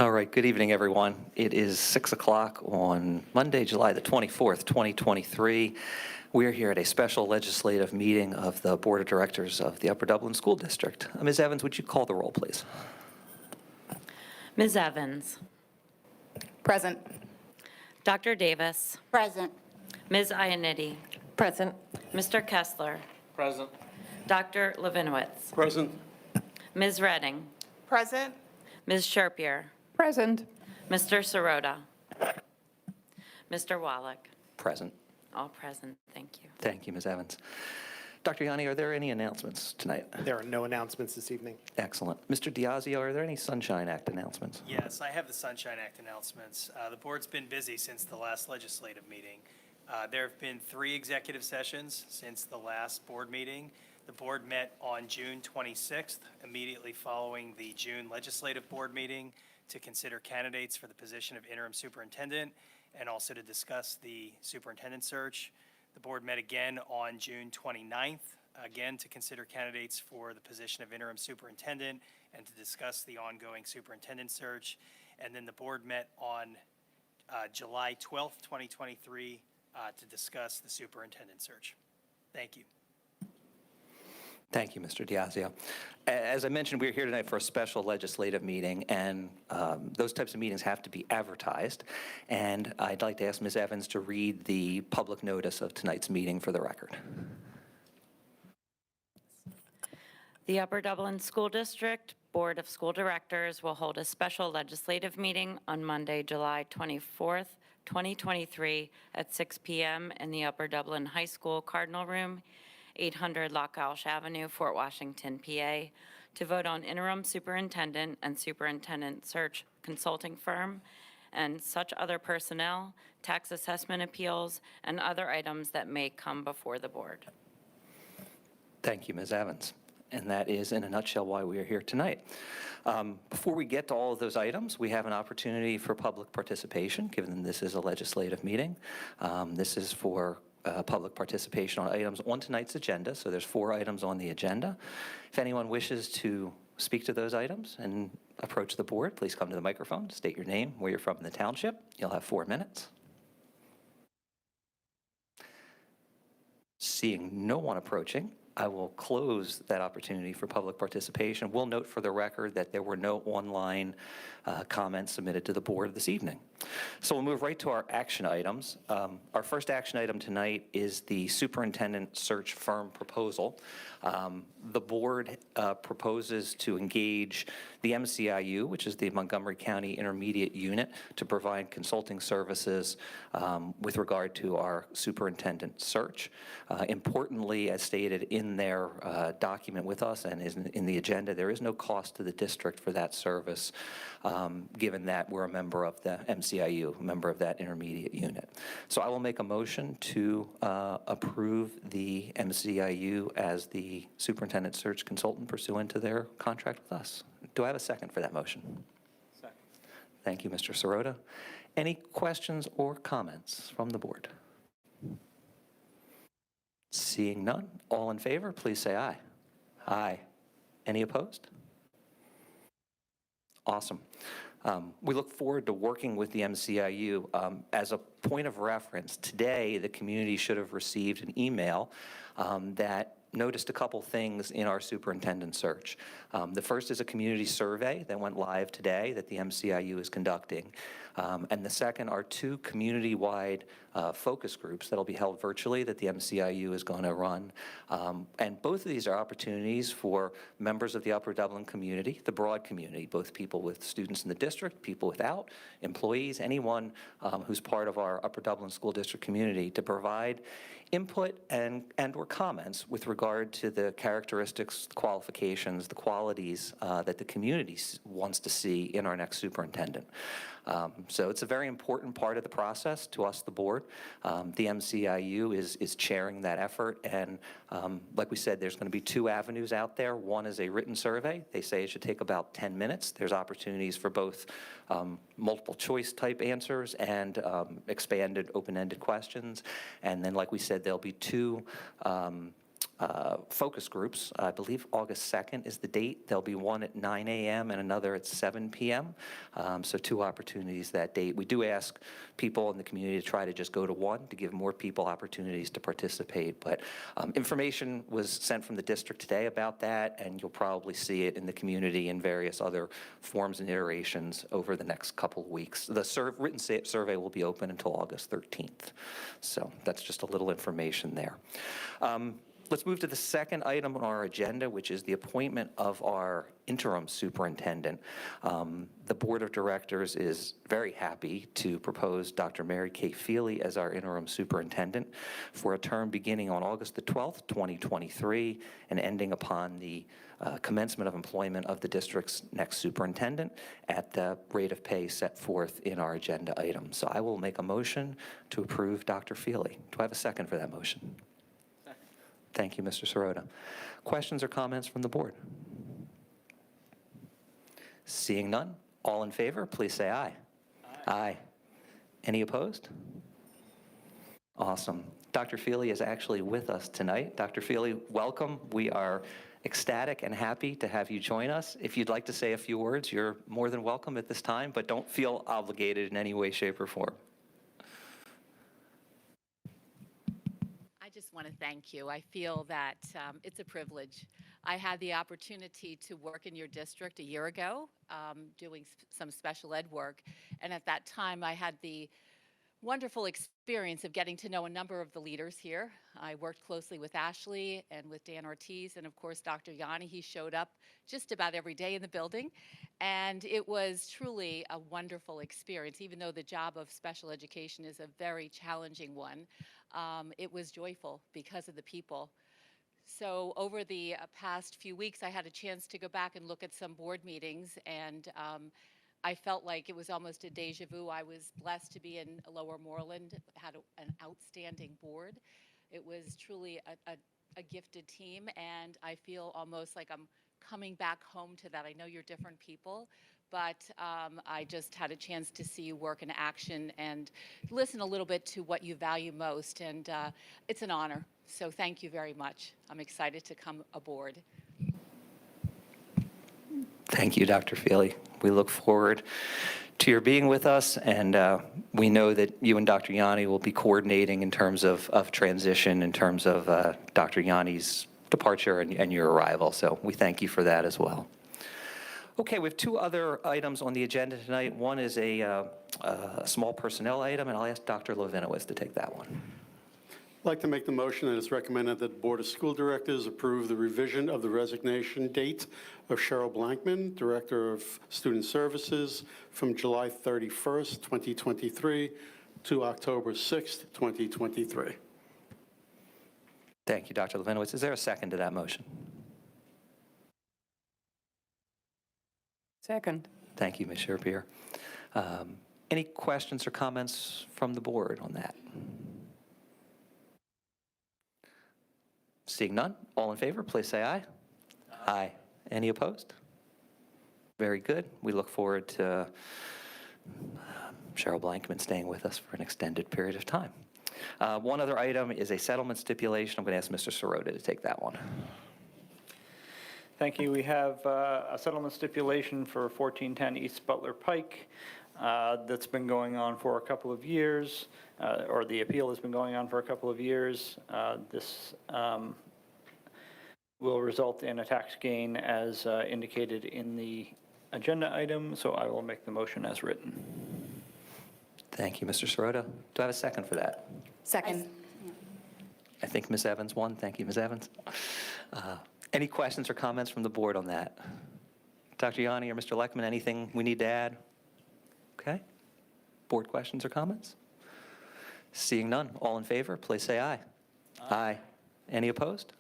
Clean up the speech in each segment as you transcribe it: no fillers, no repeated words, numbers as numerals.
All right, good evening, everyone. It is 6 o'clock on Monday, July the 24th, 2023. We're here at a special legislative meeting of the Board of Directors of the Upper Dublin School District. Ms. Evans, would you call the roll, please? Ms. Evans. Present. Dr. Davis. Present. Ms. Iannitti. Present. Mr. Kessler. Present. Dr. Levinowitz. Present. Ms. Redding. Present. Ms. Sharpier. Present. Mr. Sirota. Mr. Wallach. Present. All present. Thank you. Thank you, Ms. Evans. Dr. Yanni, are there any announcements tonight? There are no announcements this evening. Excellent. Mr. Diazio, are there any Sunshine Act announcements? Yes, I have the Sunshine Act announcements. The board's been busy since the last legislative meeting. There have been 3 executive sessions since the last board meeting. The board met on June 26th, immediately following the June legislative board meeting, to consider candidates for the position of interim superintendent and also to discuss the superintendent search. The board met again on June 29th, again to consider candidates for the position of interim superintendent and to discuss the ongoing superintendent search. And then the board met on July 12th, 2023 to discuss the superintendent search. Thank you. Thank you, Mr. Diazio. As I mentioned, we're here tonight for a special legislative meeting, and those types of meetings have to be advertised. And I'd like to ask Ms. Evans to read the public notice of tonight's meeting for the record. The Upper Dublin School District Board of School Directors will hold a special legislative meeting on Monday, July 24th, 2023 at 6 p.m. in the Upper Dublin High School Cardinal Room, 800 Loch Alsh Avenue, Fort Washington, PA, to vote on interim superintendent and superintendent search consulting firm and such other personnel, tax assessment appeals, and other items that may come before the board. Thank you, Ms. Evans. And that is, in a nutshell, why we are here tonight. Before we get to all of those items, we have an opportunity for public participation, given this is a legislative meeting. This is for public participation on items on tonight's agenda. So there's 4 items on the agenda. If anyone wishes to speak to those items and approach the board, please come to the microphone, state your name, where you're from in the township. You'll have 4 minutes. Seeing no one approaching, I will close that opportunity for public participation. We'll note for the record that there were no online comments submitted to the board this evening. So we'll move right to our action items. Our first action item tonight is the superintendent search firm proposal. The board proposes to engage the MCIU, which is the Montgomery County Intermediate Unit, to provide consulting services with regard to our superintendent search. Importantly, as stated in their document with us and is in the agenda, there is no cost to the district for that service, given that we're a member of the MCIU, a member of that intermediate unit. So I will make a motion to approve the MCIU as the superintendent search consultant pursuant to their contract with us. Do I have a second for that motion? Second. Thank you, Mr. Sirota. Any questions or comments from the board? Seeing none, all in favor, please say aye. Aye. Any opposed? Awesome. We look forward to working with the MCIU. As a point of reference, today the community should have received an email that noticed a couple things in our superintendent search. The first is a community survey that went live today that the MCIU is conducting. And the second are 2 community-wide focus groups that'll be held virtually that the MCIU is going to run. And both of these are opportunities for members of the Upper Dublin community, the broad community, both people with students in the district, people without, employees, anyone who's part of our Upper Dublin School District community, to provide input and or comments with regard to the characteristics, qualifications, the qualities that the community wants to see in our next superintendent. So it's a very important part of the process to us, the board. The MCIU is chairing that effort, and like we said, there's going to be 2 avenues out there. One is a written survey. They say it should take about 10 minutes. There's opportunities for both multiple choice type answers and expanded open-ended questions. And then, like we said, there'll be 2 focus groups. I believe August 2nd is the date. There'll be one at 9 a.m. and another at 7 p.m. So 2 opportunities that date. We do ask people in the community to try to just go to one to give more people opportunities to participate. But information was sent from the district today about that, and you'll probably see it in the community in various other forms and iterations over the next couple of weeks. The written survey will be open until August 13th. So that's just a little information there. Let's move to the second item on our agenda, which is the appointment of our interim superintendent. The Board of Directors is very happy to propose Dr. Mary Kay Feely as our interim superintendent for a term beginning on August the 12th, 2023, and ending upon the commencement of employment of the district's next superintendent at the rate of pay set forth in our agenda item. So I will make a motion to approve Dr. Feely. Do I have a second for that motion? Thank you, Mr. Sirota. Questions or comments from the board? Seeing none, all in favor, please say aye. Aye. Any opposed? Awesome. Dr. Feely is actually with us tonight. Dr. Feely, welcome. We are ecstatic and happy to have you join us. If you'd like to say a few words, you're more than welcome at this time, but don't feel obligated in any way, shape, or form. I just want to thank you. I feel that it's a privilege. I had the opportunity to work in your district a year ago, doing some special ed work. And at that time, I had the wonderful experience of getting to know a number of the leaders here. I worked closely with Ashley and with Dan Ortiz, and of course, Dr. Yanni. He showed up just about every day in the building. And it was truly a wonderful experience, even though the job of special education is a very challenging one. It was joyful because of the people. So over the past few weeks, I had a chance to go back and look at some board meetings, and I felt like it was almost a deja vu. I was blessed to be in Lower Moreland, had an outstanding board. It was truly a gifted team, and I feel almost like I'm coming back home to that. I know you're different people, but I just had a chance to see you work in action and listen a little bit to what you value most, and it's an honor. So thank you very much. I'm excited to come aboard. Thank you, Dr. Feely. We look forward to your being with us, and we know that you and Dr. Yanni will be coordinating in terms of transition, in terms of Dr. Yanni's departure and your arrival. So we thank you for that as well. Okay, we have 2 other items on the agenda tonight. One is a small personnel item, and I'll ask Dr. Levinowitz to take that one. I'd like to make the motion that it's recommended that the Board of School Directors approve the revision of the resignation date of Cheryl Blankman, Director of Student Services, from July 31st, 2023 to October 6th, 2023. Thank you, Dr. Levinowitz. Is there a second to that motion? Second. Thank you, Ms. Sherpier. Any questions or comments from the board on that? Seeing none, all in favor, please say aye. Aye. Any opposed? Very good. We look forward to Cheryl Blankman staying with us for an extended period of time. One other item is a settlement stipulation. I'm going to ask Mr. Sirota to take that one. Thank you. We have a settlement stipulation for 1410 East Butler Pike that's been going on for a couple of years, or the appeal has been going on for a couple of years. This will result in a tax gain as indicated in the agenda item, so I will make the motion as written. Thank you, Mr. Sirota. Do I have a second for that? Second. I think Ms. Evans won. Thank you, Ms. Evans. Any questions or comments from the board on that? Dr. Yanni or Mr. Leckman, anything we need to add? Okay. Board questions or comments? Seeing none, all in favor, please say aye. Aye. Any opposed?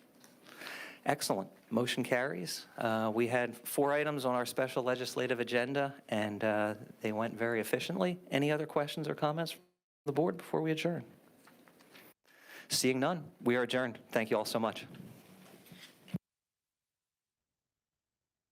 Excellent. Motion carries. We had 4 items on our special legislative agenda, and they went very efficiently. Any other questions or comments from the board before we adjourn? Seeing none, we are adjourned. Thank you all so much.